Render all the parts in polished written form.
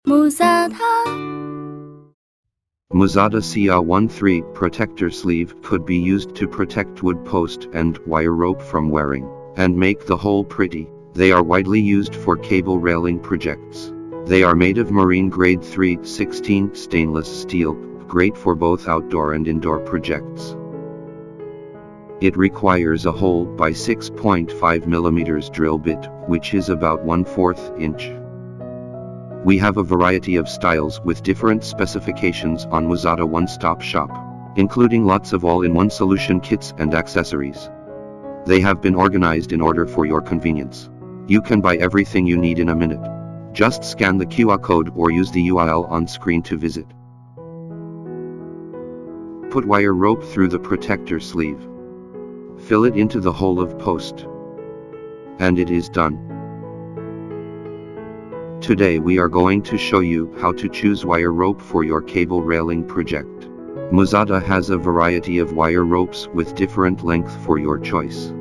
Muzata. Muzata CR13 protector sleeve could be used to protect wood post and wire rope from wearing, and make the whole pretty. They are widely used for cable railing projects. They are made of marine grade 316 stainless steel, great for both outdoor and indoor projects. It requires a hole by 6.5 mm drill bit, which is about 1/4 inch. We have a variety of styles with different specifications on Muzata one-stop shop, including lots of all-in-one solution kits and accessories. They have been organized in order for your convenience. You can buy everything you need in a minute. Just scan the QR code or use the URL on screen to visit. Put wire rope through the protector sleeve. Fill it into the hole of post. And it is done. Today we are going to show you how to choose wire rope for your cable railing project. Muzata has a variety of wire ropes with different length for your choice.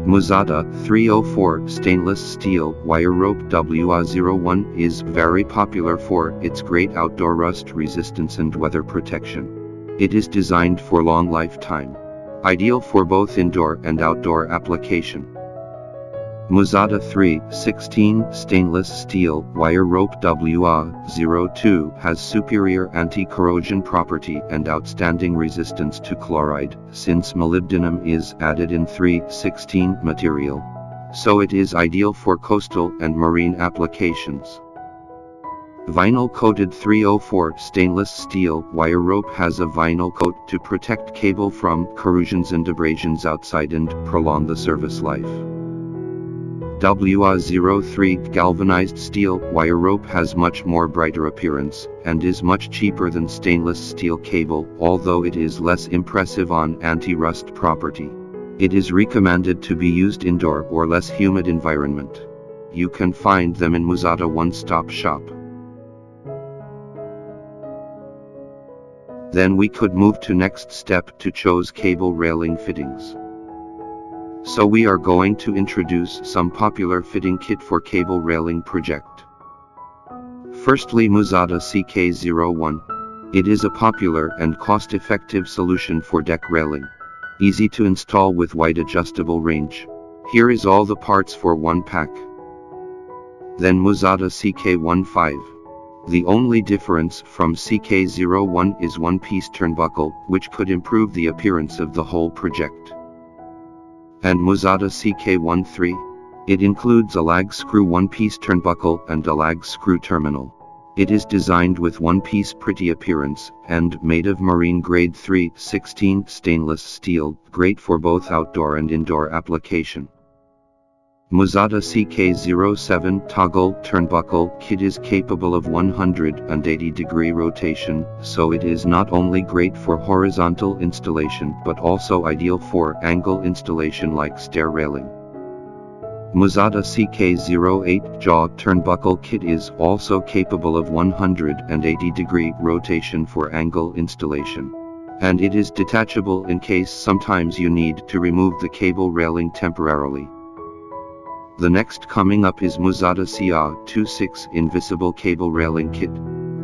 Muzata 304 stainless steel wire rope WA01 is very popular for its great outdoor rust resistance and weather protection. It is designed for long lifetime, ideal for both indoor and outdoor application. Muzata 316 stainless steel wire rope WA02 has superior anti-corrosion property and outstanding resistance to chloride, since molybdenum is added in 316 material. So it is ideal for coastal and marine applications. Vinyl-coated 304 stainless steel wire rope has a vinyl coat to protect cable from corrosions and abrasions outside and prolong the service life. WA03 galvanized steel wire rope has much more brighter appearance, and is much cheaper than stainless steel cable, although it is less impressive on anti-rust property. It is recommended to be used indoor or less humid environment. You can find them in Muzata one-stop shop. Then we could move to next step to choose cable railing fittings. So we are going to introduce some popular fitting kit for cable railing project. Firstly, Muzata CK01. It is a popular and cost-effective solution for deck railing. Easy to install with wide adjustable range. Here is all the parts for one pack. Then Muzata CK15. The only difference from CK01 is one-piece turnbuckle, which could improve the appearance of the whole project. And Muzata CK13. It includes a lag screw one-piece turnbuckle and a lag screw terminal. It is designed with one-piece pretty appearance, and made of marine grade 316 stainless steel, great for both outdoor and indoor application. Muzata CK07 toggle turnbuckle kit is capable of 180-degree rotation, so it is not only great for horizontal installation but also ideal for angle installation like stair railing. Muzata CK08 jaw turnbuckle kit is also capable of 180-degree rotation for angle installation. And it is detachable in case sometimes you need to remove the cable railing temporarily. The next coming up is Muzata CR26 invisible cable railing kit.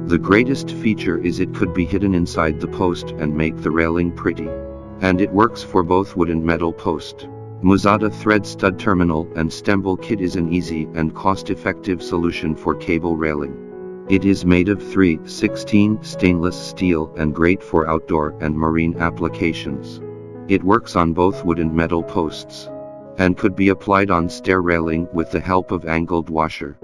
The greatest feature is it could be hidden inside the post and make the railing pretty. And it works for both wood and metal post. Muzata thread stud terminal and stemble kit is an easy and cost-effective solution for cable railing. It is made of 316 stainless steel and great for outdoor and marine applications. It works on both wood and metal posts, and could be applied on stair railing with the help of angled washer.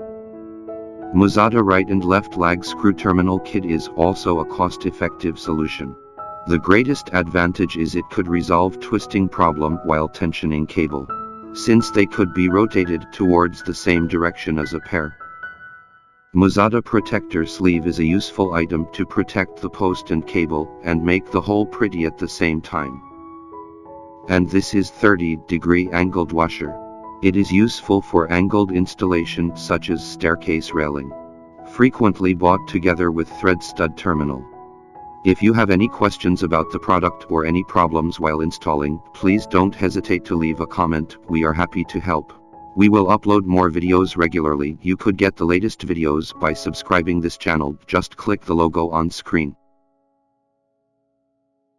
Muzata right and left lag screw terminal kit is also a cost-effective solution. The greatest advantage is it could resolve twisting problem while tensioning cable, since they could be rotated towards the same direction as a pair. Muzata protector sleeve is a useful item to protect the post and cable and make the whole pretty at the same time. And this is 30-degree angled washer. It is useful for angled installation such as staircase railing. Frequently bought together with thread stud terminal. If you have any questions about the product or any problems while installing, please don't hesitate to leave a comment. We are happy to help. We will upload more videos regularly. You could get the latest videos by subscribing this channel. Just click the logo on screen.